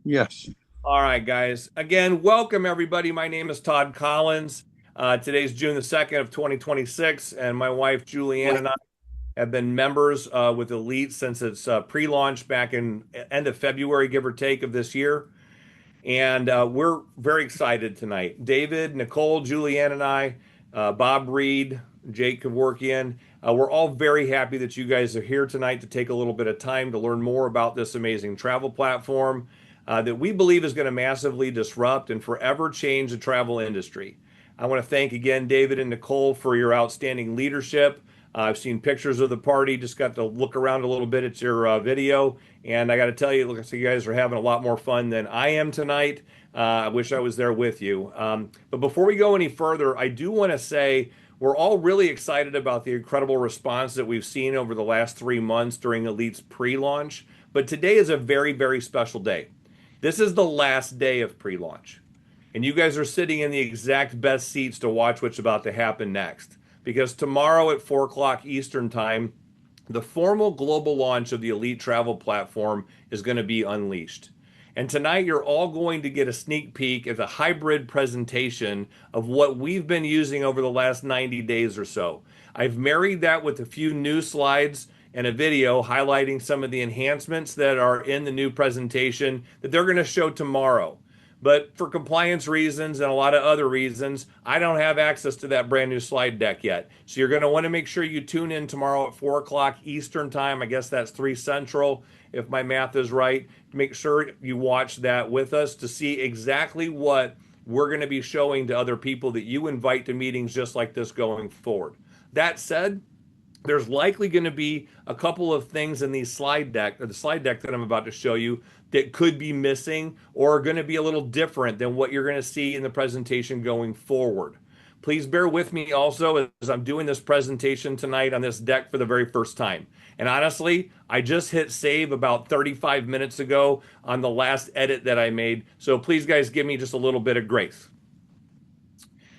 Yes. All right, guys. Again, welcome everybody. My name is Todd Collins. Today's June the 2nd of 2026, and my wife Julianne and I have been members with ELYT since its pre-launch back in end of February, give or take, of this year. And we're very excited tonight. David, Nicole, Julianne, and I, Bob Reed, Jake Kevorkian, we're all very happy that you guys are here tonight to take a little bit of time to learn more about this amazing travel platform that we believe is going to massively disrupt and forever change the travel industry. I want to thank again David and Nicole for your outstanding leadership. I've seen pictures of the party, just got to look around a little bit at your video. And I got to tell you, looks like you guys are having a lot more fun than I am tonight. I wish I was there with you. But before we go any further, I do want to say we're all really excited about the incredible response that we've seen over the last 3 months during ELYT's pre launch. But today is a very, very special day. This is the last day of pre launch. And you guys are sitting in the exact best seats to watch what's about to happen next. Because tomorrow at 4 o'clock Eastern Time, the formal global launch of the ELYT travel platform is going to be unleashed. And tonight, you're all going to get a sneak peek at the hybrid presentation of what we've been using over the last 90 days or so. I've married that with a few new slides and a video highlighting some of the enhancements that are in the new presentation that they're going to show tomorrow. But for compliance reasons and a lot of other reasons, I don't have access to that brand new slide deck yet. So you're going to want to make sure you tune in tomorrow at 4 o'clock Eastern Time. I guess that's 3 Central, if my math is right. Make sure you watch that with us to see exactly what we're going to be showing to other people that you invite to meetings just like this going forward. That said, there's likely going to be a couple of things in the slide deck that I'm about to show you that could be missing or are going to be a little different than what you're going to see in the presentation going forward. Please bear with me also as I'm doing this presentation tonight on this deck for the very first time. And honestly, I just hit save about 35 minutes ago on the last edit that I made. So please, guys, give me just a little bit of grace.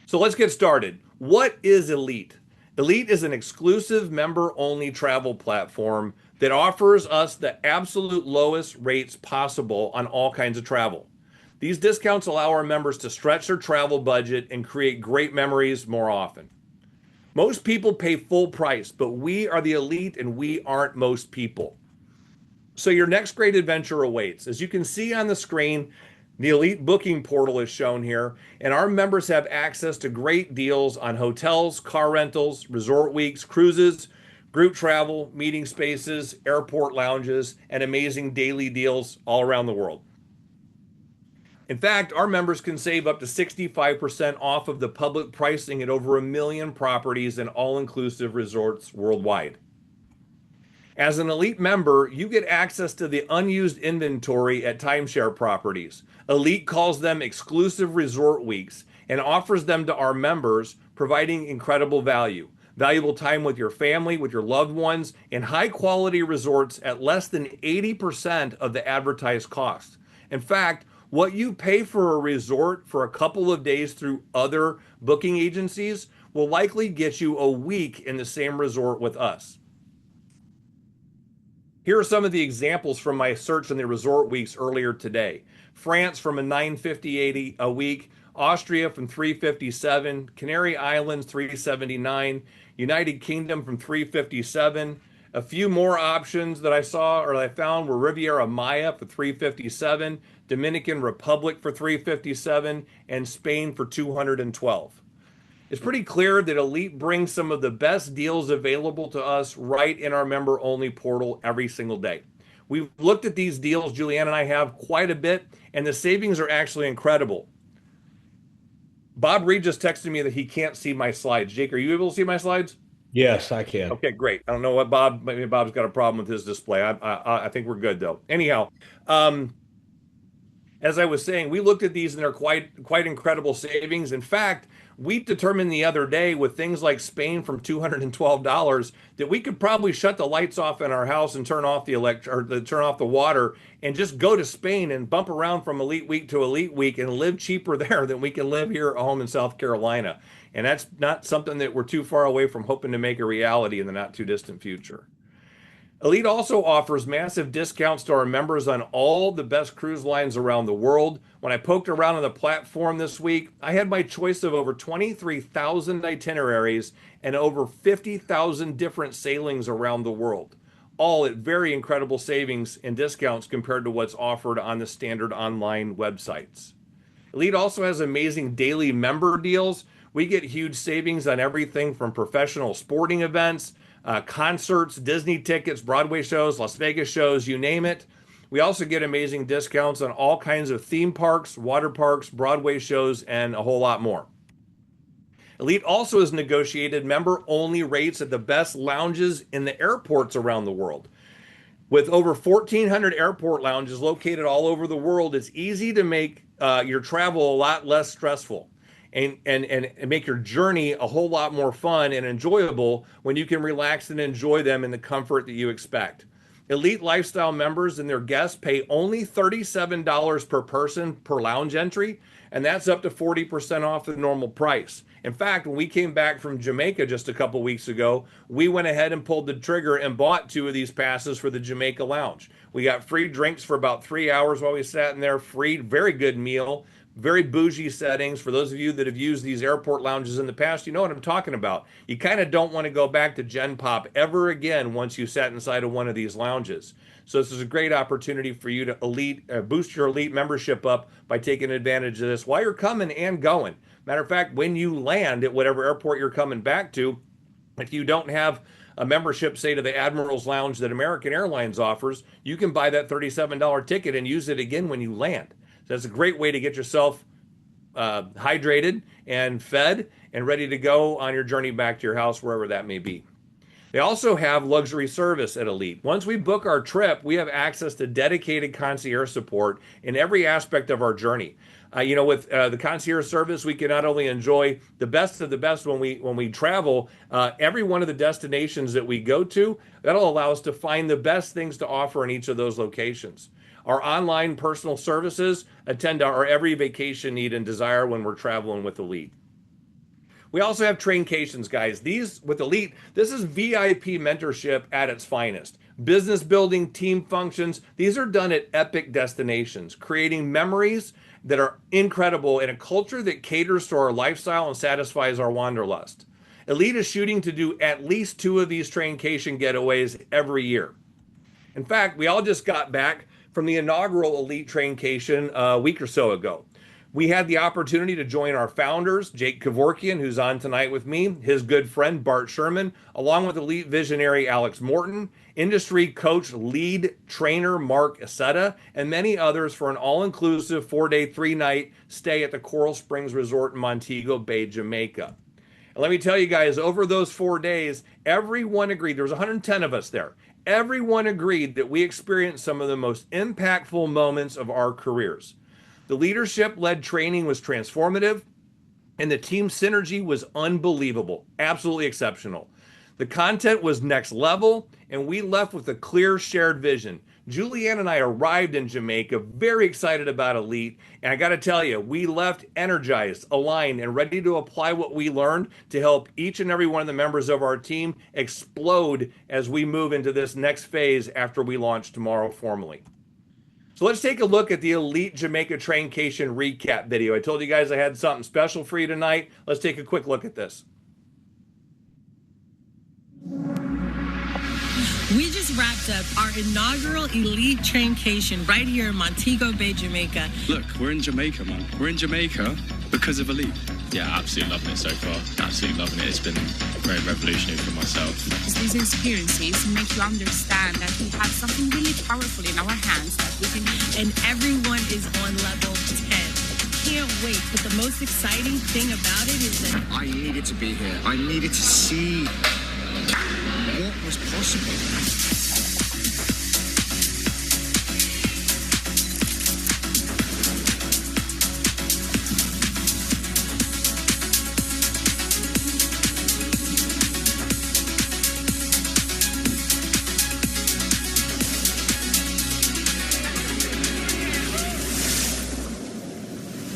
So let's get started. What is ELYT? ELYT is an exclusive member-only travel platform that offers us the absolute lowest rates possible on all kinds of travel. These discounts allow our members to stretch their travel budget and create great memories more often. Most people pay full price, but we are the elite and we aren't most people. So your next great adventure awaits. As you can see on the screen, the ELYT booking portal is shown here, and our members have access to great deals on hotels, car rentals, resort weeks, cruises, group travel, meeting spaces, airport lounges, and amazing daily deals all around the world. In fact, our members can save up to 65% off of the public pricing at over 1 million properties and all-inclusive resorts worldwide. As an ELYT member, you get access to the unused inventory at timeshare properties. ELYT calls them exclusive resort weeks and offers them to our members, providing incredible value. Valuable time with your family, with your loved ones, in high quality resorts at less than 80% of the advertised cost. In fact, what you pay for a resort for a couple of days through other booking agencies will likely get you a week in the same resort with us. Here are some of the examples from my search in the resort weeks earlier today. France from a 950 a week, Austria from 357, Canary Islands 379, United Kingdom from 357. A few more options that I saw or I found were Riviera Maya for 357, Dominican Republic for 357, and Spain for 212. It's pretty clear that ELYT brings some of the best deals available to us right in our member only portal every single day. We've looked at these deals, Julianne and I have quite a bit, and the savings are actually incredible. Bob Reed just texted me that he can't see my slides. Jake, are you able to see my slides? Yes, I can. Okay, great. I don't know what Bob, maybe Bob's got a problem with his display. I think we're good though. Anyhow, um, as I was saying, we looked at these and they're quite incredible savings. In fact, we determined the other day with things like Spain from $212 that we could probably shut the lights off in our house and turn off turn off the water and just go to Spain and bump around from ELYT week to ELYT week and live cheaper there than we can live here at home in South Carolina. And that's not something that we're too far away from hoping to make a reality in the not too distant future. ELYT also offers massive discounts to our members on all the best cruise lines around the world. When I poked around on the platform this week, I had my choice of over 23,000 itineraries and over 50,000 different sailings around the world, all at very incredible savings and discounts compared to what's offered on the standard online websites. ELYT also has amazing daily member deals. We get huge savings on everything from professional sporting events, concerts, Disney tickets, Broadway shows, Las Vegas shows, you name it. We also get amazing discounts on all kinds of theme parks, water parks, Broadway shows, and a whole lot more. ELYT also has negotiated member-only rates at the best lounges in the airports around the world. With over 1,400 airport lounges located all over the world, it's easy to make your travel a lot less stressful and make your journey a whole lot more fun and enjoyable when you can relax and enjoy them in the comfort that you expect. ELYT Lifestyle members and their guests pay only $37 per person per lounge entry, and that's up to 40% off the normal price. In fact, when we came back from Jamaica just a couple weeks ago, we went ahead and pulled the trigger and bought 2 of these passes for the Jamaica Lounge. We got free drinks for about 3 hours while we sat in there, free, very good meal, very bougie settings. For those of you that have used these airport lounges in the past, you know what I'm talking about. You kind of don't want to go back to Gen Pop ever again once you sat inside of one of these lounges. So this is a great opportunity for you to boost your ELYT membership up by taking advantage of this while you're coming and going. Matter of fact, when you land at whatever airport you're coming back to, if you don't have a membership, say to the Admiral's Lounge that American Airlines offers, you can buy that $37 ticket and use it again when you land. So that's a great way to get yourself hydrated and fed and ready to go on your journey back to your house, wherever that may be. They also have luxury service at ELYT. Once we book our trip, we have access to dedicated concierge support in every aspect of our journey. With the concierge service, we can not only enjoy the best of the best when we travel, every one of the destinations that we go to, that'll allow us to find the best things to offer in each of those locations. Our online personal services attend to our every vacation need and desire when we're traveling with ELYT. We also have traincations, guys. These with ELYT, this is VIP mentorship at its finest. Business building, team functions, these are done at epic destinations, creating memories that are incredible in a culture that caters to our lifestyle and satisfies our wanderlust. ELYT is shooting to do at least 2 of these traincation getaways every year. In fact, we all just got back from the inaugural ELYT traincation a week or so ago. We had the opportunity to join our founders, Jake Kevorkian, who's on tonight with me, his good friend, Bart Sherman, along with ELYT visionary Alex Morton, industry coach, lead trainer, Mark Aceta, and many others for an all-inclusive 4-day, 3-night stay at the Coral Springs Resort in Montego Bay, Jamaica. And let me tell you guys, over those 4 days, everyone agreed, there was 110 of us there, everyone agreed that we experienced some of the most impactful moments of our careers. The leadership-led training was transformative, and the team synergy was unbelievable, absolutely exceptional. The content was next level, and we left with a clear shared vision. Julianne and I arrived in Jamaica very excited about ELYT, and I got to tell you, we left energized, aligned, and ready to apply what we learned to help each and every one of the members of our team explode as we move into this next phase after we launch tomorrow formally. So let's take a look at the ELYT Jamaica Traincation recap video. I told you guys I had something special for you tonight. Let's take a quick look at this. We just wrapped up our inaugural ELYT Traincation right here in Montego Bay, Jamaica. Look, we're in Jamaica, man. We're in Jamaica because of ELYT. Yeah, absolutely loving it so far. Absolutely loving it. It's been very revolutionary for myself. These experiences make you understand that we have something really powerful in our hands that we can. And everyone is on level 10. Can't wait. But the most exciting thing about it is that I needed to be here. I needed to see what was possible.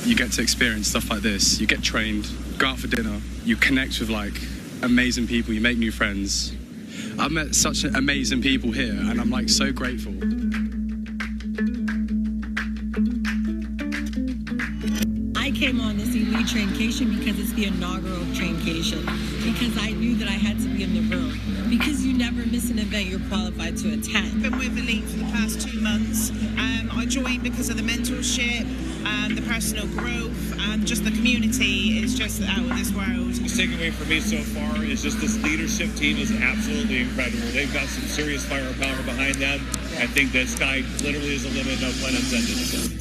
You get to experience stuff like this. You get trained, go out for dinner, you connect with like amazing people, you make new friends. I've met such amazing people here, and I'm like so grateful. I came on this ELYT traincation because it's the inaugural traincation, because I knew that I had to be in the room. Because you never miss an event you're qualified to attend. I've been with ELYT for the past 2 months. I joined because of the mentorship, the personal growth, and just the community is just out of this world. What's taken away from me so far is just this leadership team is absolutely incredible. They've got some serious firepower behind them. I think the sky literally is the limit, no pun intended.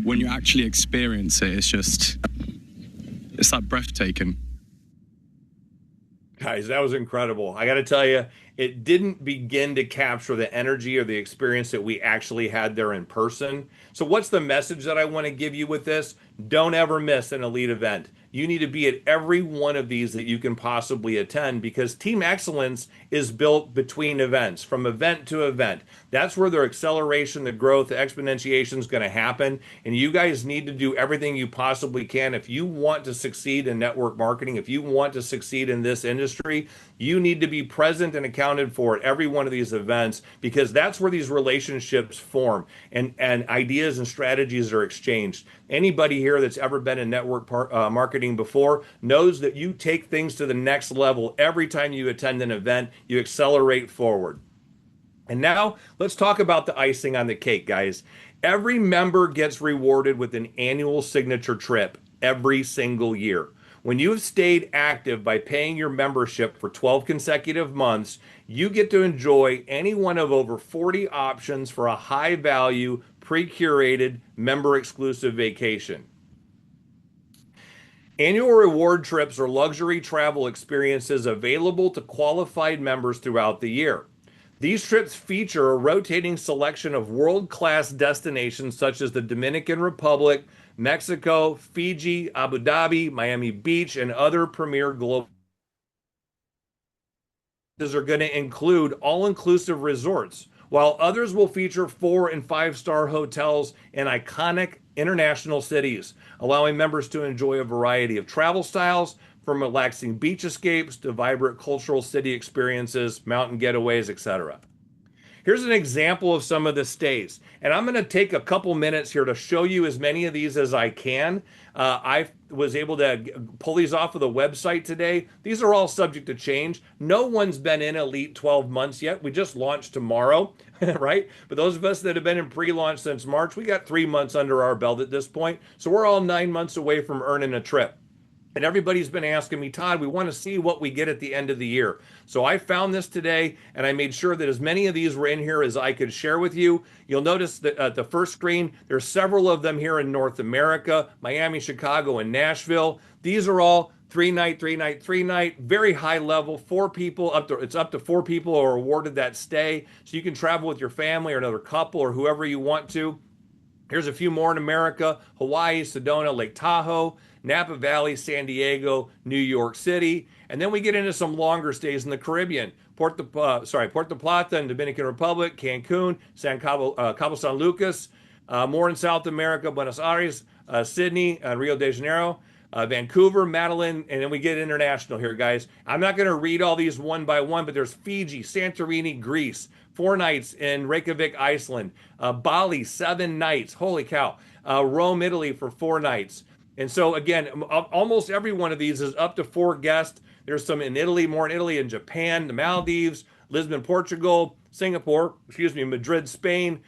When you actually experience it, it's like breathtaking. Guys, that was incredible. I got to tell you, it didn't begin to capture the energy or the experience that we actually had there in person. So what's the message that I want to give you with this? Don't ever miss an ELYT event. You need to be at every one of these that you can possibly attend, because team excellence is built between events, from event to event. That's where the acceleration, the growth, the exponentiation is going to happen. And you guys need to do everything you possibly can. If you want to succeed in network marketing, if you want to succeed in this industry, you need to be present and accounted for at every one of these events, because that's where these relationships form and ideas and strategies are exchanged. Anybody here that's ever been in network marketing before knows that you take things to the next level every time you attend an event. You accelerate forward. And now let's talk about the icing on the cake, guys. Every member gets rewarded with an annual signature trip every single year. When you have stayed active by paying your membership for 12 consecutive months, you get to enjoy any one of over 40 options for a high-value, pre-curated, member-exclusive vacation. Annual reward trips are luxury travel experiences available to qualified members throughout the year. These trips feature a rotating selection of world-class destinations such as the Dominican Republic, Mexico, Fiji, Abu Dhabi, Miami Beach, and other premier global are going to include all-inclusive resorts, while others will feature 4- and 5-star hotels in iconic international cities, allowing members to enjoy a variety of travel styles, from relaxing beach escapes to vibrant cultural city experiences, mountain getaways, etc. Here's an example of some of the stays, and I'm going to take a couple minutes here to show you as many of these as I can. I was able to pull these off of the website today. These are all subject to change. No one's been in ELYT 12 months yet. We just launched tomorrow, right? But those of us that have been in pre-launch since March, we got 3 months under our belt at this point. So we're all 9 months away from earning a trip. And everybody's been asking me, Todd, we want to see what we get at the end of the year. So I found this today, and I made sure that as many of these were in here as I could share with you. You'll notice that at the first screen, there's several of them here in North America, Miami, Chicago, and Nashville. These are all 3-night, 3-night, 3-night, very high level, 4 people, it's up to 4 people are awarded that stay. So you can travel with your family or another couple or whoever you want to. Here's a few more in America: Hawaii, Sedona, Lake Tahoe, Napa Valley, San Diego, New York City. And then we get into some longer stays in the Caribbean: Puerto Plata in Dominican Republic, Cancun, Cabo San Lucas. More in South America: Buenos Aires, Sydney, Rio de Janeiro, Vancouver, Madeline, and then we get international here, guys. I'm not going to read all these one by one, but there's Fiji, Santorini, Greece, 4 nights in Reykjavik, Iceland, Bali, 7 nights, holy cow, Rome, Italy for 4 nights. And so again, almost every one of these is up to 4 guests. There's some in Italy, more in Italy and Japan, the Maldives, Lisbon, Portugal, Singapore, Madrid, Spain.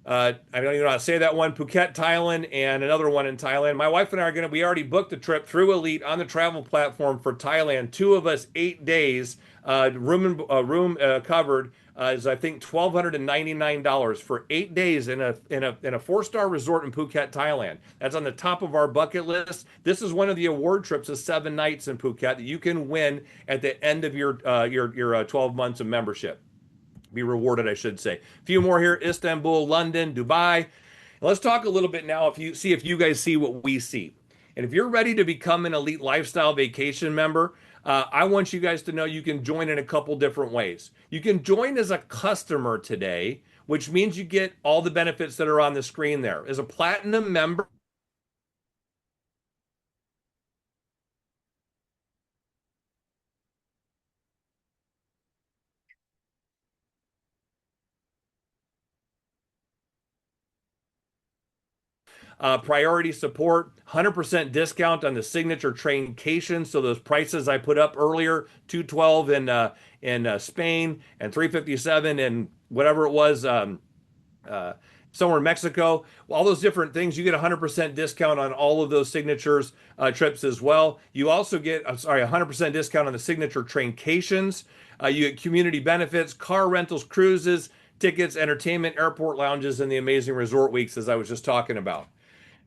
I don't even know how to say that one. Phuket, Thailand, and another one in Thailand. My wife and I we already booked a trip through ELYT on the travel platform for Thailand. 2 of us, 8 days, room covered. Is I think $1,299 for 8 days in a 4-star resort in Phuket, Thailand. That's on the top of our bucket list. This is one of the award trips of 7 nights in Phuket that you can win at the end of your 12 months of membership. be rewarded, I should say. A few more here: Istanbul, London, Dubai. Let's talk a little bit now if you guys see what we see. And if you're ready to become an Elite Lifestyle Vacation member, I want you guys to know you can join in a couple different ways. You can join as a customer today, which means you get all the benefits that are on the screen there. As a Platinum member, priority support, 100% discount on the signature traincation. So those prices I put up earlier, 212 in Spain and 357 in whatever it was, somewhere in Mexico, all those different things. You get 100% discount on all of those signatures trips as well. You also get, 100% discount on the signature traincations. You get community benefits, car rentals, cruises, tickets, entertainment, airport lounges, and the amazing resort weeks, as I was just talking about.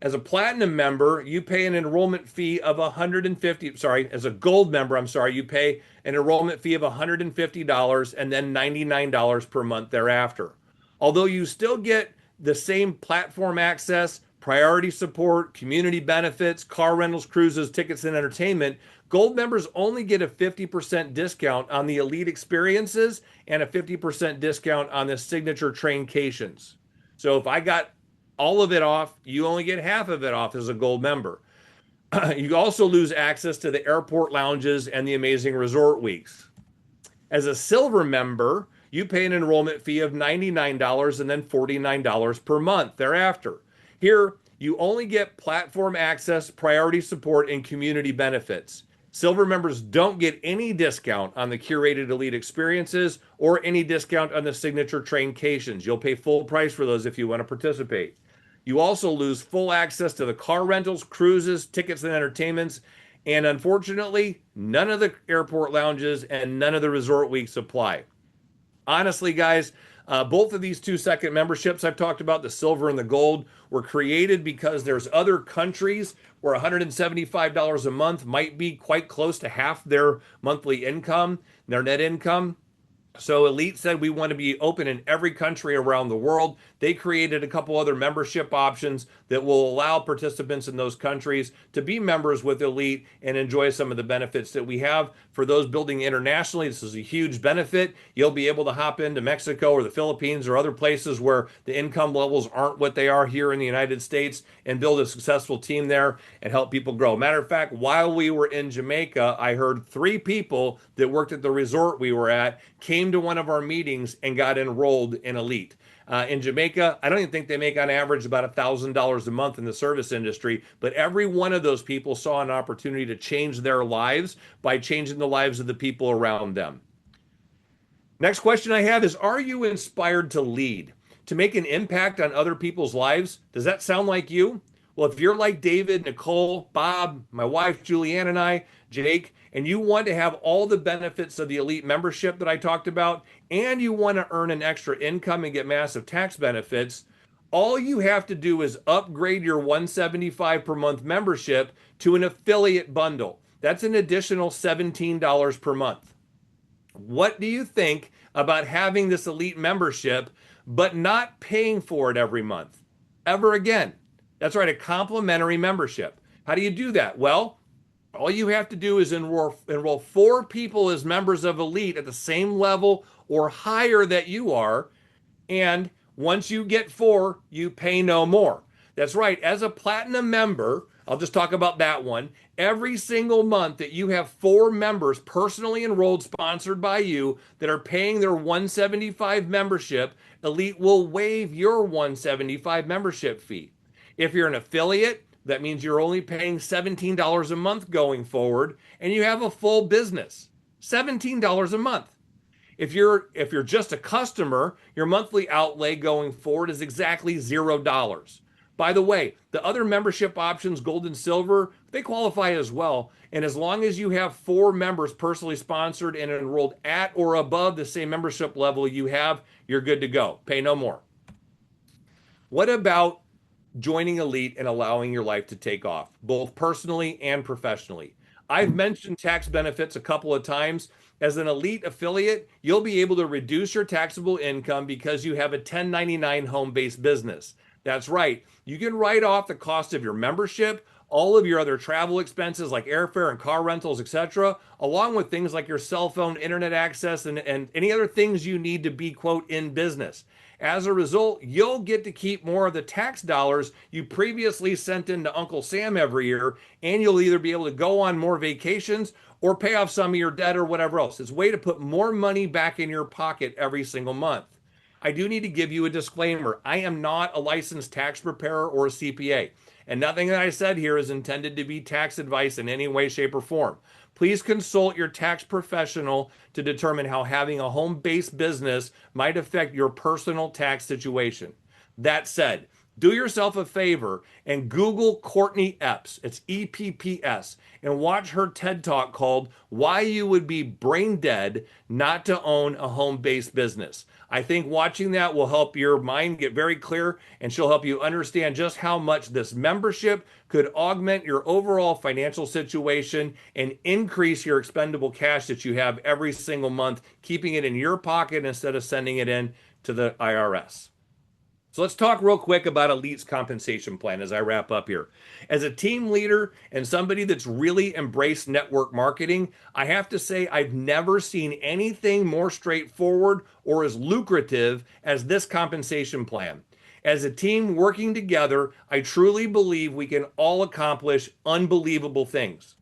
As a platinum member, you pay an enrollment fee of as a gold member, you pay an enrollment fee of $150 and then $99 per month thereafter. Although you still get the same platform access, priority support, community benefits, car rentals, cruises, tickets, and entertainment, gold members only get a 50% discount on the elite experiences and a 50% discount on the signature traincations. So if I got all of it off, you only get half of it off as a gold member. You also lose access to the airport lounges and the amazing resort weeks. As a silver member, you pay an enrollment fee of $99 and then $49 per month thereafter. Here, you only get platform access, priority support, and community benefits. Silver members don't get any discount on the curated elite experiences or any discount on the signature traincations. You'll pay full price for those if you want to participate. You also lose full access to the car rentals, cruises, tickets, and entertainments. And unfortunately, none of the airport lounges and none of the resort weeks apply. Honestly, guys, both of these 2-second memberships I've talked about, the silver and the gold, were created because there's other countries where $175 a month might be quite close to half their monthly income, their net income. So Elite said we want to be open in every country around the world. They created a couple other membership options that will allow participants in those countries to be members with Elite and enjoy some of the benefits that we have. For those building internationally, this is a huge benefit. You'll be able to hop into Mexico or the Philippines or other places where the income levels aren't what they are here in the United States and build a successful team there and help people grow. Matter of fact, while we were in Jamaica, I heard 3 people that worked at the resort we were at came to one of our meetings and got enrolled in Elite. In Jamaica, I don't even think they make on average about $1,000 a month in the service industry, but every one of those people saw an opportunity to change their lives by changing the lives of the people around them. Next question I have is, are you inspired to lead, to make an impact on other people's lives? Does that sound like you? Well, if you're like David, Nicole, Bob, my wife, Julianne, and I, Jake, and you want to have all the benefits of the Elite membership that I talked about, and you want to earn an extra income and get massive tax benefits, all you have to do is upgrade your $175 per month membership to an affiliate bundle. That's an additional $17 per month. What do you think about having this Elite membership, but not paying for it every month, ever again? That's right, a complimentary membership. How do you do that? Well, all you have to do is enroll 4 people as members of Elite at the same level or higher that you are. And once you get 4, you pay no more. That's right. As a platinum member, I'll just talk about that one. Every single month that you have 4 members personally enrolled, sponsored by you, that are paying their $175 membership, Elite will waive your $175 membership fee. If you're an affiliate, that means you're only paying $17 a month going forward, and you have a full business. $17 a month. If you're just a customer, your monthly outlay going forward is exactly $0. By the way, the other membership options, gold and silver, they qualify as well. And as long as you have 4 members personally sponsored and enrolled at or above the same membership level you have, you're good to go. Pay no more. What about joining Elite and allowing your life to take off, both personally and professionally? I've mentioned tax benefits a couple of times. As an ELYT affiliate, you'll be able to reduce your taxable income because you have a 1099 home-based business. That's right. You can write off the cost of your membership, all of your other travel expenses like airfare and car rentals, etc., along with things like your cell phone, internet access, and any other things you need to be, quote, in business. As a result, you'll get to keep more of the tax dollars you previously sent into Uncle Sam every year, and you'll either be able to go on more vacations or pay off some of your debt or whatever else. It's a way to put more money back in your pocket every single month. I do need to give you a disclaimer. I am not a licensed tax preparer or a CPA, and nothing that I said here is intended to be tax advice in any way, shape, or form. Please consult your tax professional to determine how having a home-based business might affect your personal tax situation. That said, do yourself a favor and Google Courtney Epps, it's EPPS, and watch her TED Talk called Why You Would Be Brain Dead Not to Own a Home-Based Business. I think watching that will help your mind get very clear, and she'll help you understand just how much this membership could augment your overall financial situation and increase your expendable cash that you have every single month, keeping it in your pocket instead of sending it in to the IRS. So let's talk real quick about ELYT's compensation plan as I wrap up here. As a team leader and somebody that's really embraced network marketing, I have to say I've never seen anything more straightforward or as lucrative as this compensation plan. As a team working together, I truly believe we can all accomplish unbelievable things.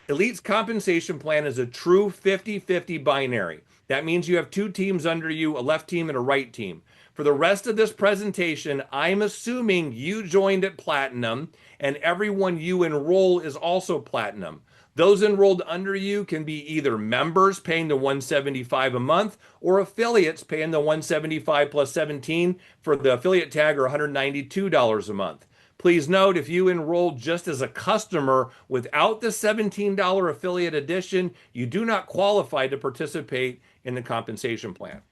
ELYT's compensation plan is a true 50-50 binary. That means you have two teams under you, a left team and a right team. For the rest of this presentation, I'm assuming you joined at Platinum and everyone you enroll is also Platinum. Those enrolled under you can be either members paying the $175 a month or affiliates paying the $175 plus 17 for the affiliate tag or $192 a month. Please note, if you enrolled just as a customer without the $17 affiliate edition, you do not qualify to participate in the compensation plan.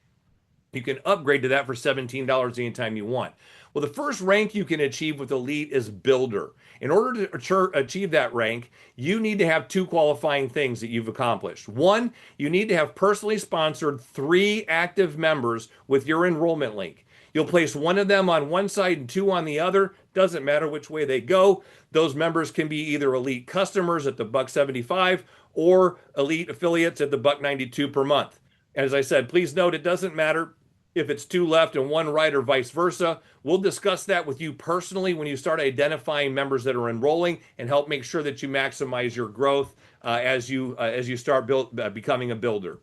You can upgrade to that for $17 anytime you want. Well, the first rank you can achieve with ELYT is Builder. In order to achieve that rank, you need to have two qualifying things that you've accomplished. One, you need to have personally sponsored 3 active members with your enrollment link. You'll place one of them on one side and 2 on the other. Doesn't matter which way they go. Those members can be either ELYT customers at the $175 or ELYT affiliates at the $192 per month. As I said, please note it doesn't matter if it's 2 left and 1 right or vice versa. We'll discuss that with you personally when you start identifying members that are enrolling and help make sure that you maximize your growth as you start becoming a builder.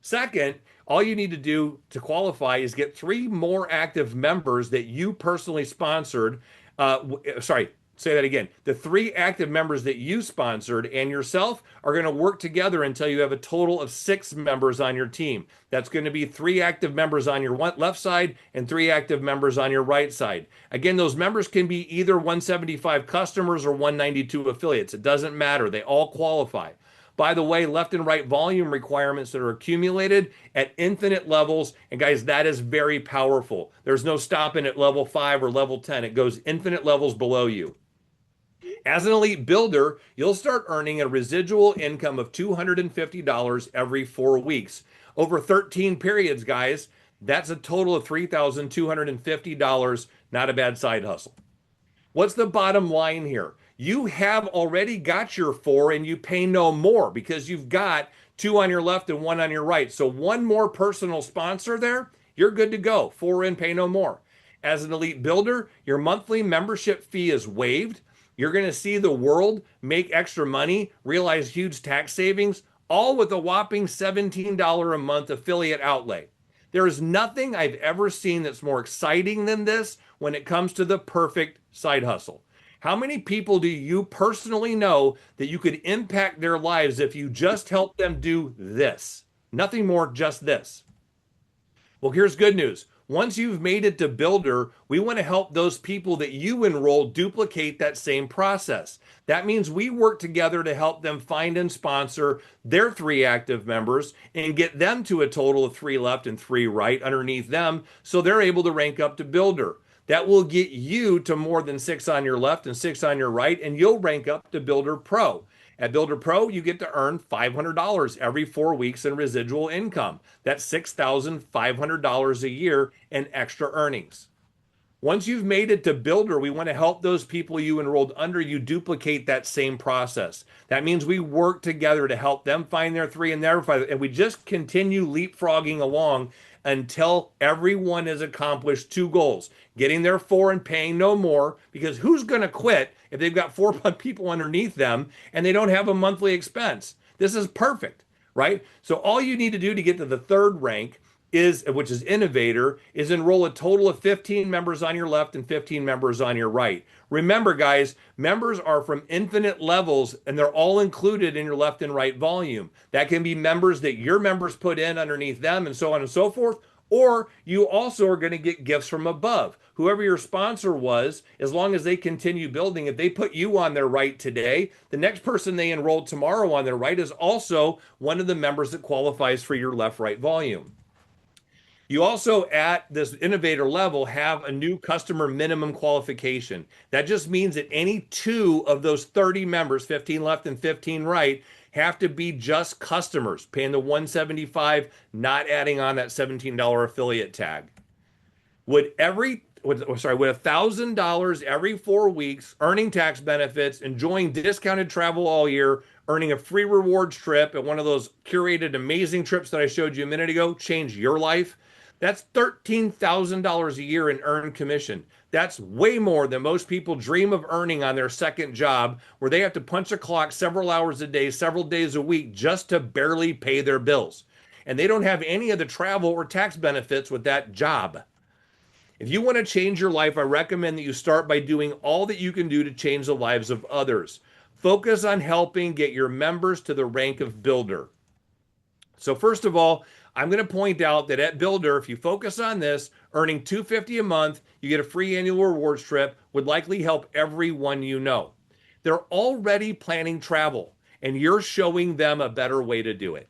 Second, all you need to do to qualify is get 3 more active members that you personally sponsored. Say that again. The 3 active members that you sponsored and yourself are going to work together until you have a total of 6 members on your team. That's going to be 3 active members on your left side and 3 active members on your right side. Again, those members can be either 175 customers or 192 affiliates. It doesn't matter. They all qualify. By the way, left and right volume requirements that are accumulated at infinite levels. And guys, that is very powerful. There's no stopping at level 5 or level 10. It goes infinite levels below you. As an ELYT builder, you'll start earning a residual income of $250 every 4 weeks. Over 13 periods, guys, that's a total of $3,250. Not a bad side hustle. What's the bottom line here? You have already got your 4 and you pay no more because you've got 2 on your left and 1 on your right. So 1 more personal sponsor there, you're good to go. 4 in, pay no more. As an ELYT builder, your monthly membership fee is waived. You're going to see the world, make extra money, realize huge tax savings, all with a whopping $17 a month affiliate outlay. There is nothing I've ever seen that's more exciting than this when it comes to the perfect side hustle. How many people do you personally know that you could impact their lives if you just help them do this? Nothing more, just this. Well, here's good news. Once you've made it to builder, we want to help those people that you enroll duplicate that same process. That means we work together to help them find and sponsor their 3 active members and get them to a total of 3 left and 3 right underneath them so they're able to rank up to builder. That will get you to more than 6 on your left and 6 on your right, and you'll rank up to Builder Pro. At Builder Pro, you get to earn $500 every 4 weeks in residual income. That's $6,500 a year in extra earnings. Once you've made it to Builder, we want to help those people you enrolled under you duplicate that same process. That means we work together to help them find their 3 and their 5, and we just continue leapfrogging along until everyone has accomplished 2 goals: getting their 4 and paying no more, because who's going to quit if they've got 4 people underneath them and they don't have a monthly expense? This is perfect, right? So all you need to do to get to the 3rd rank is, which is Innovator, is enroll a total of 15 members on your left and 15 members on your right. Remember, guys, members are from infinite levels, and they're all included in your left and right volume. That can be members that your members put in underneath them, and so on and so forth. Or you also are going to get gifts from above. Whoever your sponsor was, as long as they continue building, if they put you on their right today, the next person they enroll tomorrow on their right is also one of the members that qualifies for your left-right volume. You also, at this Innovator level, have a new customer minimum qualification. That just means that any 2 of those 30 members, 15 left and 15 right, have to be just customers, paying the $175, not adding on that $17 affiliate tag. Would $1,000 every 4 weeks, earning tax benefits, enjoying discounted travel all year, earning a free rewards trip at one of those curated amazing trips that I showed you a minute ago, change your life? That's $13,000 a year in earned commission. That's way more than most people dream of earning on their second job, where they have to punch a clock several hours a day, several days a week, just to barely pay their bills. And they don't have any of the travel or tax benefits with that job. If you want to change your life, I recommend that you start by doing all that you can do to change the lives of others. Focus on helping get your members to the rank of Builder. So first of all, I'm going to point out that at Builder, if you focus on this, earning $250 a month, you get a free annual rewards trip, would likely help everyone you know. They're already planning travel, and you're showing them a better way to do it.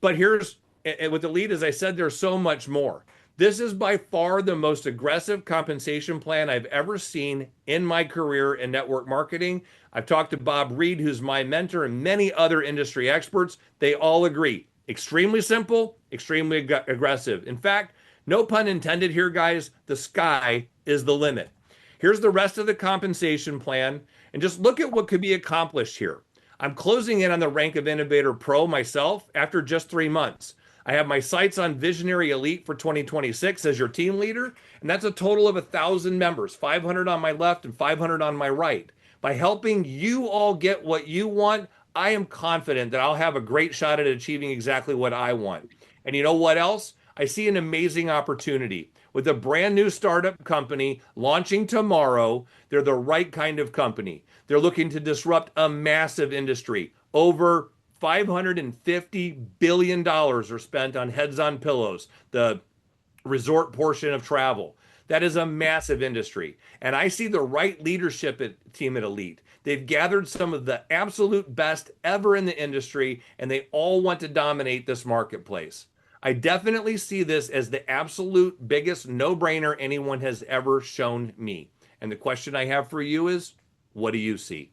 But with ELYT, as I said, there's so much more. This is by far the most aggressive compensation plan I've ever seen in my career in network marketing. I've talked to Bob Reed, who's my mentor, and many other industry experts. They all agree. Extremely simple, extremely aggressive. In fact, no pun intended here, guys, the sky is the limit. Here's the rest of the compensation plan, and just look at what could be accomplished here. I'm closing in on the rank of Innovator Pro myself after just 3 months. I have my sights on Visionary ELYT for 2026 as your team leader, and that's a total of 1,000 members, 500 on my left and 500 on my right. By helping you all get what you want, I am confident that I'll have a great shot at achieving exactly what I want. And you know what else? I see an amazing opportunity. With a brand new startup company launching tomorrow, they're the right kind of company. They're looking to disrupt a massive industry. Over $550 billion are spent on heads on pillows, the resort portion of travel. That is a massive industry. And I see the right leadership team at ELYT. They've gathered some of the absolute best ever in the industry, and they all want to dominate this marketplace. I definitely see this as the absolute biggest no-brainer anyone has ever shown me. And the question I have for you is, what do you see?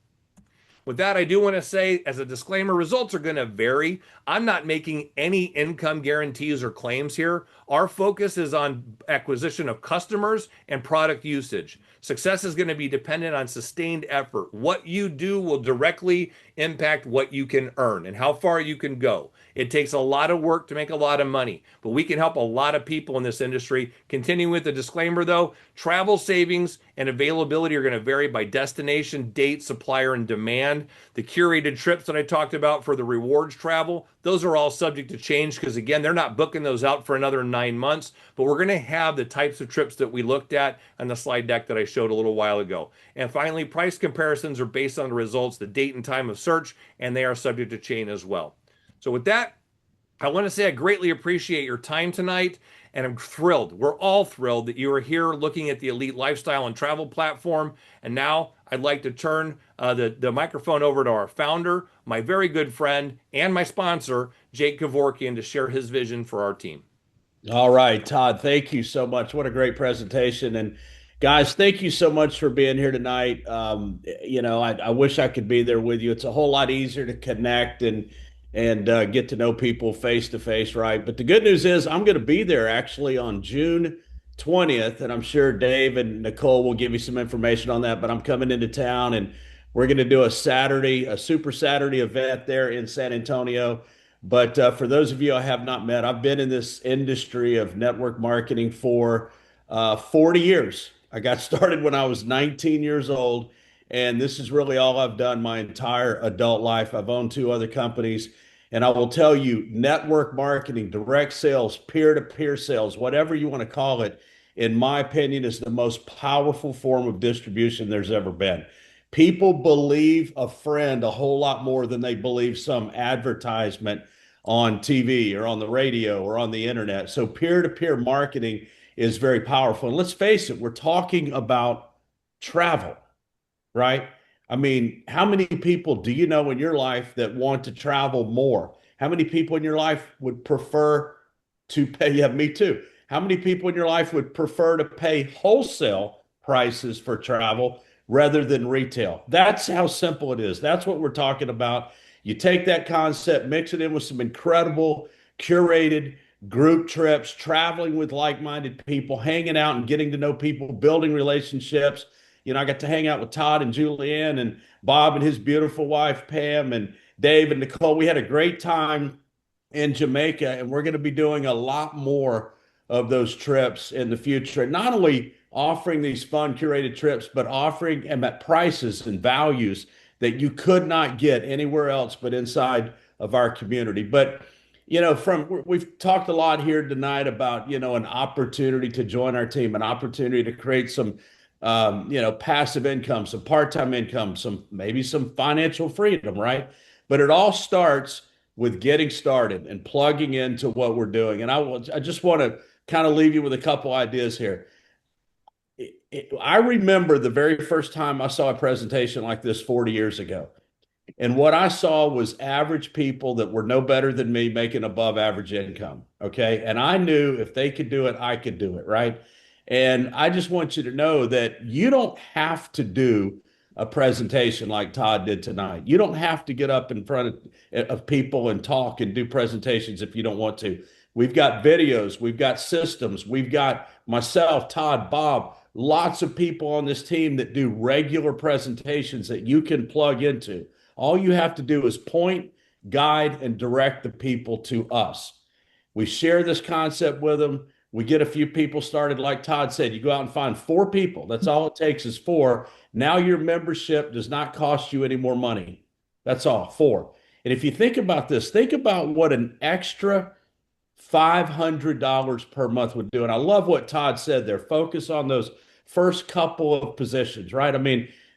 With that, I do want to say, as a disclaimer, results are going to vary. I'm not making any income guarantees or claims here. Our focus is on acquisition of customers and product usage. Success is going to be dependent on sustained effort. What you do will directly impact what you can earn and how far you can go. It takes a lot of work to make a lot of money, but we can help a lot of people in this industry. Continuing with the disclaimer, though, travel savings and availability are going to vary by destination, date, supplier, and demand. The curated trips that I talked about for the rewards travel, those are all subject to change because, again, they're not booking those out for another 9 months, but we're going to have the types of trips that we looked at on the slide deck that I showed a little while ago. And finally, price comparisons are based on the results, the date and time of search, and they are subject to change as well. So with that, I want to say I greatly appreciate your time tonight, and I'm thrilled. We're all thrilled that you are here looking at the ELYT Lifestyle and Travel platform. And now I'd like to turn the microphone over to our founder, my very good friend, and my sponsor, Jake Kevorkian, to share his vision for our team. All right, Todd, thank you so much. What a great presentation. And Guys, thank you so much for being here tonight. I wish I could be there with you. It's a whole lot easier to connect and get to know people face to face, right? But the good news is I'm going to be there actually on June 20th, and I'm sure Dave and Nicole will give you some information on that. But I'm coming into town, and we're going to do a Super Saturday event there in San Antonio. But for those of you I have not met, I've been in this industry of network marketing for 40 years. I got started when I was 19 years old, and this is really all I've done my entire adult life. I've owned two other companies, and I will tell you, network marketing, direct sales, peer-to-peer sales, whatever you want to call it, in my opinion, is the most powerful form of distribution there's ever been. People believe a friend a whole lot more than they believe some advertisement on TV or on the radio or on the internet. So peer-to-peer marketing is very powerful. And let's face it, we're talking about travel, right? I mean, how many people do you know in your life that want to travel more? How many people in your life would prefer to pay? Yeah, me too. How many people in your life would prefer to pay wholesale prices for travel rather than retail? That's how simple it is. That's what we're talking about. You take that concept, mix it in with some incredible curated group trips, traveling with like-minded people, hanging out and getting to know people, building relationships. I got to hang out with Todd and Julianne and Bob and his beautiful wife, Pam, and Dave and Nicole. We had a great time in Jamaica, and we're going to be doing a lot more of those trips in the future. And not only offering these fun curated trips, but offering them at prices and values that you could not get anywhere else but inside of our community. But we've talked a lot here tonight about an opportunity to join our team, an opportunity to create some passive income, some part-time income, maybe some financial freedom, right? But it all starts with getting started and plugging into what we're doing. And I just want to kind of leave you with a couple ideas here. I remember the very first time I saw a presentation like this 40 years ago. And what I saw was average people that were no better than me making above average income. Okay. And I knew if they could do it, I could do it. Right. And I just want you to know that you don't have to do a presentation like Todd did tonight. You don't have to get up in front of people and talk and do presentations if you don't want to. We've got videos, we've got systems, we've got myself, Todd, Bob, lots of people on this team that do regular presentations that you can plug into. All you have to do is point, guide, and direct the people to us. We share this concept with them. We get a few people started. Like Todd said, you go out and find 4 people. That's all it takes is 4. Now your membership does not cost you any more money. That's all, 4. And if you think about this, think about what an extra $500 per month would do. And I love what Todd said there. Focus on those first couple of positions, right?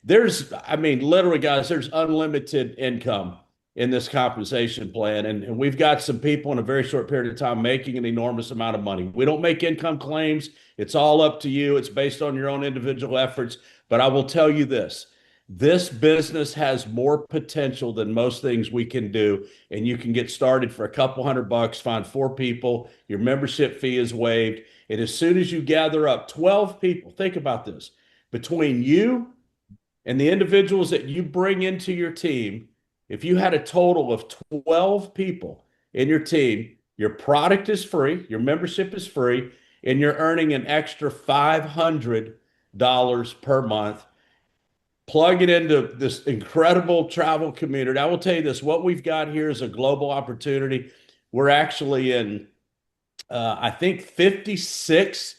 Literally, guys, there's unlimited income in this compensation plan. And we've got some people in a very short period of time making an enormous amount of money. We don't make income claims. It's all up to you. It's based on your own individual efforts. But I will tell you this business has more potential than most things we can do. And you can get started for a couple $100, find 4 people. Your membership fee is waived. And as soon as you gather up 12 people, think about this, between you and the individuals that you bring into your team, if you had a total of 12 people in your team, your product is free, your membership is free, and you're earning an extra $500 per month. Plug it into this incredible travel community. I will tell you this, what we've got here is a global opportunity. We're actually in, I think, 56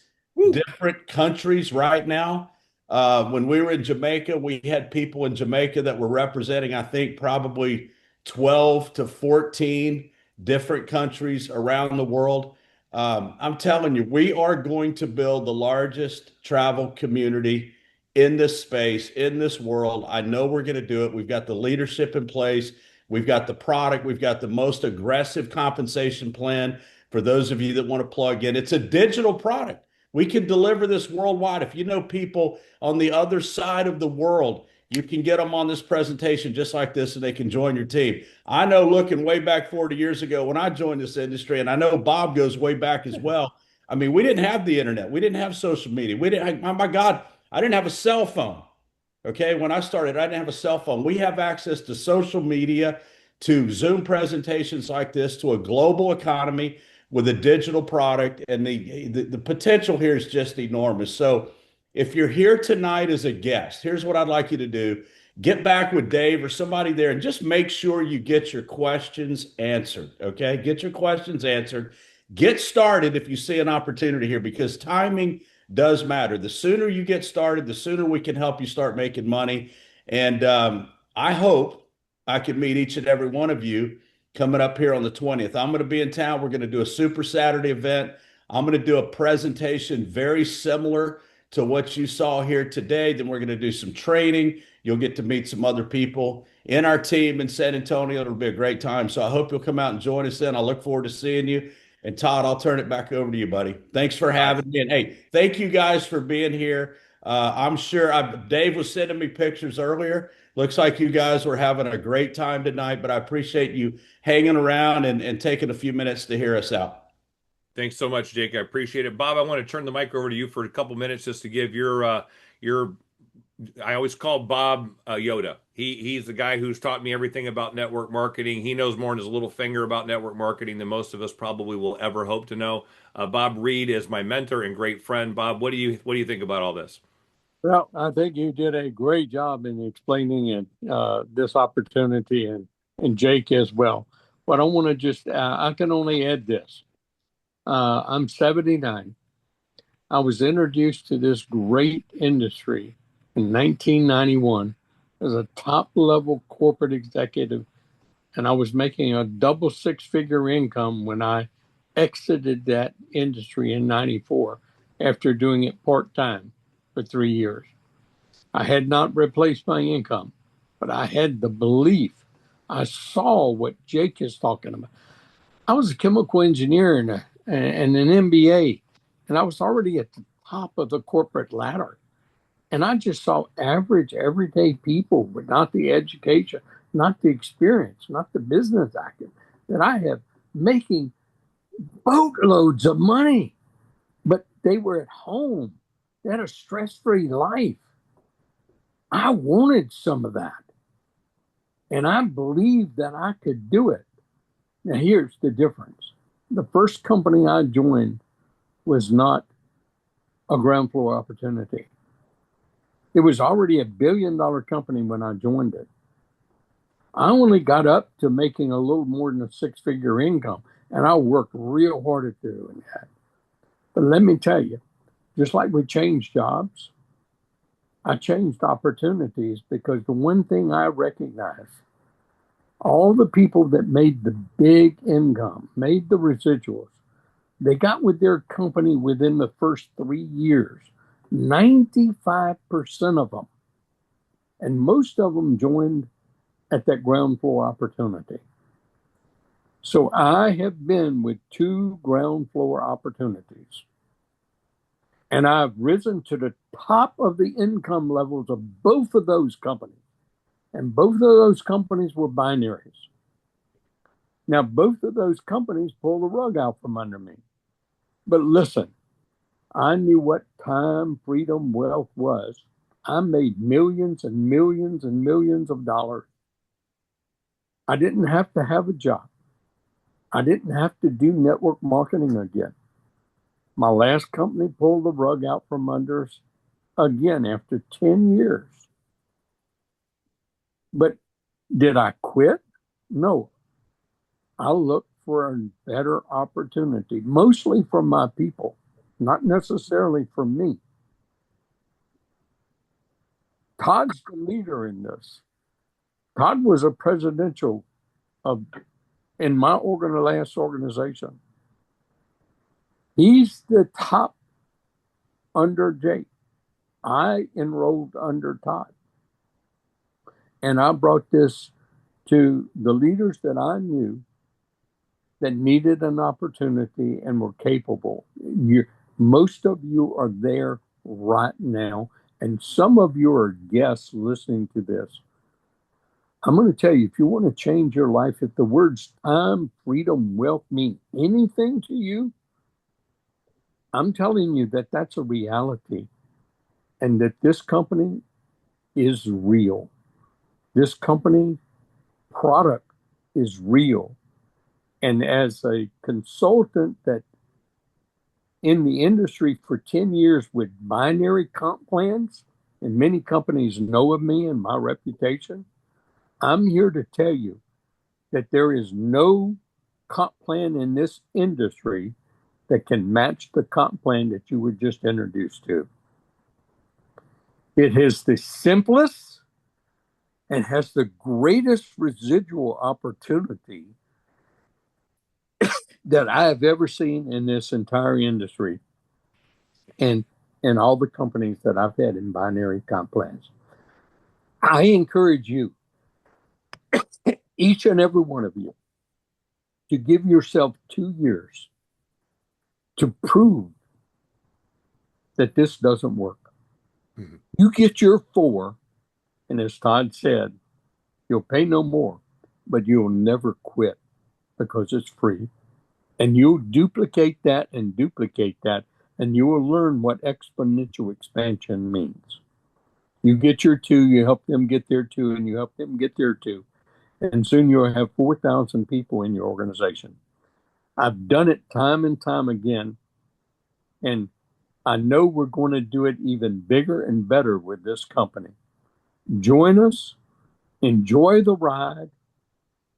different countries right now. When we were in Jamaica, we had people in Jamaica that were representing, I think, probably 12 to 14 different countries around the world. I'm telling you, we are going to build the largest travel community in this space, in this world. I know we're going to do it. We've got the leadership in place. We've got the product. We've got the most aggressive compensation plan for those of you that want to plug in. It's a digital product. We can deliver this worldwide. If you know people on the other side of the world, you can get them on this presentation just like this and they can join your team. I know looking way back 40 years ago when I joined this industry, and I know Bob goes way back as well. I mean, we didn't have the internet. We didn't have social media. We didn't, oh my God, I didn't have a cell phone. Okay. When I started, I didn't have a cell phone. We have access to social media, to Zoom presentations like this, to a global economy with a digital product. And the potential here is just enormous. So if you're here tonight as a guest, here's what I'd like you to do. Get back with Dave or somebody there and just make sure you get your questions answered. Okay. Get your questions answered. Get started if you see an opportunity here, because timing does matter. The sooner you get started, the sooner we can help you start making money. And I hope I can meet each and every one of you coming up here on the 20th. I'm going to be in town. We're going to do a Super Saturday event. I'm going to do a presentation very similar to what you saw here today. Then we're going to do some training. You'll get to meet some other people in our team in San Antonio. It'll be a great time. So I hope you'll come out and join us then. I look forward to seeing you. And Todd, I'll turn it back over to you, buddy. Thanks for having me. And hey, thank you guys for being here. I'm sure Dave was sending me pictures earlier. Looks like you guys were having a great time tonight, but I appreciate you hanging around and taking a few minutes to hear us out. Thanks so much, Jake. I appreciate it. Bob, I want to turn the mic over to you for a couple minutes just to give your I always call Bob Yoda. He's the guy who's taught me everything about network marketing. He knows more in his little finger about network marketing than most of us probably will ever hope to know. Bob Reed is my mentor and great friend. Bob, what do you think about all this? Well, I think you did a great job in explaining this opportunity, and Jake as well. But I want to just, I can only add this. I'm 79. I was introduced to this great industry in 1991 as a top-level corporate executive, and I was making a double six-figure income when I exited that industry in 94 after doing it part-time for 3 years. I had not replaced my income, but I had the belief. I saw what Jake is talking about. I was a chemical engineer and an MBA, and I was already at the top of the corporate ladder. And I just saw average, everyday people with not the education, not the experience, not the business acumen that I have, making boatloads of money. But they were at home. They had a stress-free life. I wanted some of that. And I believed that I could do it. Now, here's the difference. The first company I joined was not a ground floor opportunity. It was already a $1 billion company when I joined it. I only got up to making a little more than a six-figure income, and I worked real hard at doing that. But let me tell you, just like we changed jobs, I changed opportunities, because the one thing I recognize, all the people that made the big income, made the residuals, they got with their company within the first 3 years. 95% of them, and most of them joined at that ground floor opportunity. So I have been with 2 ground floor opportunities, and I've risen to the top of the income levels of both of those companies. And both of those companies were binaries. Now, both of those companies pulled the rug out from under me. But listen, I knew what time, freedom, wealth was. I made millions and millions and millions of dollars. I didn't have to have a job. I didn't have to do network marketing again. My last company pulled the rug out from under us again after 10 years. But did I quit? No. I looked for a better opportunity, mostly from my people, not necessarily from me. Todd's the leader in this. Todd was a presidential in my last organization. He's the top under Jake. I enrolled under Todd. And I brought this to the leaders that I knew that needed an opportunity and were capable. Most of you are there right now, and some of you are guests listening to this. I'm going to tell you, if you want to change your life, if the words time, freedom, wealth mean anything to you, I'm telling you that that's a reality. and that this company is real. This company product is real. And as a consultant that in the industry for 10 years with binary comp plans, and many companies know of me and my reputation, I'm here to tell you that there is no comp plan in this industry that can match the comp plan that you were just introduced to. It is the simplest and has the greatest residual opportunity that I have ever seen in this entire industry and in all the companies that I've had in binary comp plans. I encourage you, each and every one of you, to give yourself 2 years to prove that this doesn't work. Mm-hmm. You get your 4, and as Todd said, you'll pay no more, but you'll never quit because it's free. And you'll duplicate that, and you will learn what exponential expansion means. You get your 2, you help them get their 2, and you help them get their 2. And soon you'll have 4,000 people in your organization. I've done it time and time again. And I know we're going to do it even bigger and better with this company. Join us, enjoy the ride,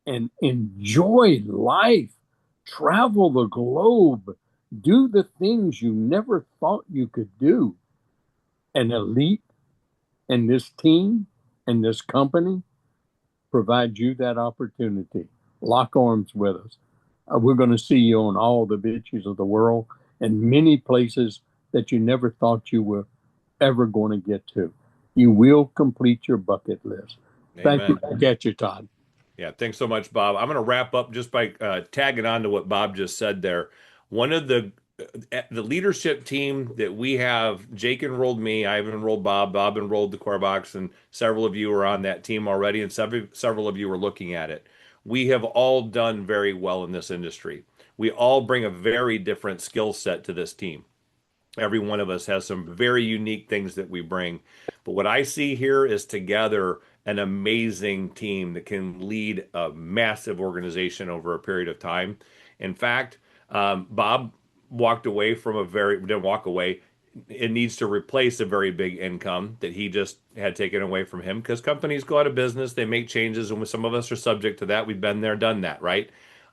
and enjoy life. Travel the globe. Do the things you never thought you could do. And ELYT and this team and this company provide you that opportunity. Lock arms with us. We're going to see you on all the beaches of the world and many places that you never thought you were ever going to get to. You will complete your bucket list. Amen. Thank you. I get you, Todd. Yeah, thanks so much, Bob. I'm going to wrap up just by tagging on to what Bob just said there. One of the leadership team that we have, Jake enrolled me, I've enrolled Bob, Bob enrolled the Corebox, and several of you are on that team already, and several of you are looking at it. We have all done very well in this industry. We all bring a very different skill set to this team. Every one of us has some very unique things that we bring. But what I see here is together an amazing team that can lead a massive organization over a period of time. In fact, Bob walked away from didn't walk away. It needs to replace a very big income that he just had taken away from him because companies go out of business. They make changes, and some of us are subject to that. We've been there, done that, right?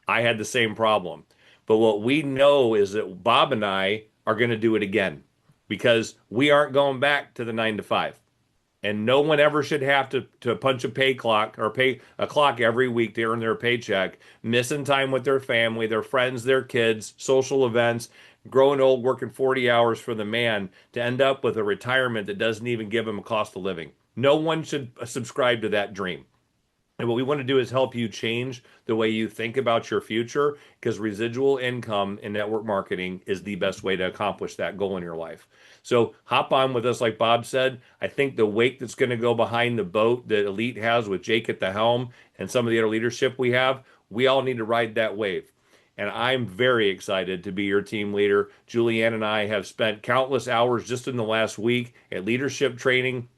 I had the same problem. But what we know is that Bob and I are going to do it again because we aren't going back to the 9 to 5. And no one ever should have to punch a pay clock or pay a clock every week to earn their paycheck, missing time with their family, their friends, their kids, social events, growing old, working 40 hours for the man to end up with a retirement that doesn't even give them a cost of living. No one should subscribe to that dream. And what we want to do is help you change the way you think about your future because residual income in network marketing is the best way to accomplish that goal in your life. So hop on with us, like Bob said. I think the wake that's going to go behind the boat that ELYT has with Jake at the helm and some of the other leadership we have, we all need to ride that wave. And I'm very excited to be your team leader. Julianne and I have spent countless hours just in the last week at leadership training,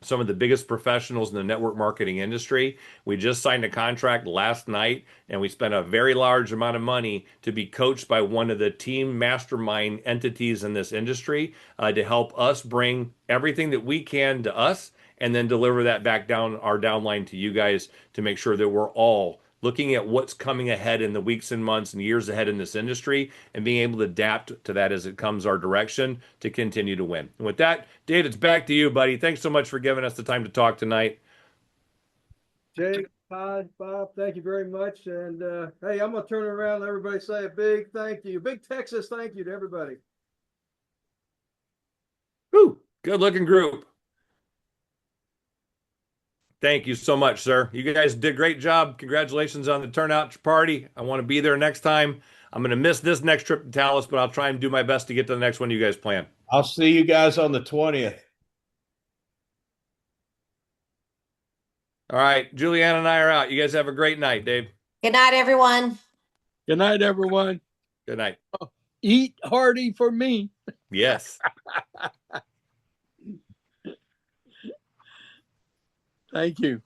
some of the biggest professionals in the network marketing industry. We just signed a contract last night, and we spent a very large amount of money to be coached by one of the team mastermind entities in this industry to help us bring everything that we can to us and then deliver that back down our downline to you guys to make sure that we're all looking at what's coming ahead in the weeks and months and years ahead in this industry and being able to adapt to that as it comes our direction to continue to win. And with that, Dave, it's back to you, buddy. Thanks so much for giving us the time to talk tonight. Jake, Todd, Bob, thank you very much. And hey, I'm going to turn it around and everybody say a big thank you. Big Texas thank you to everybody. Woo, good looking group. Thank you so much, sir. You guys did a great job. Congratulations on the turnout party. I want to be there next time. I'm going to miss this next trip to Dallas, but I'll try and do my best to get to the next one you guys plan. I'll see you guys on the 20th. All right. Julianne and I are out. You guys have a great night, Dave. Good night, everyone. Good night, everyone. Good night. Eat hearty for me. Yes. Thank you.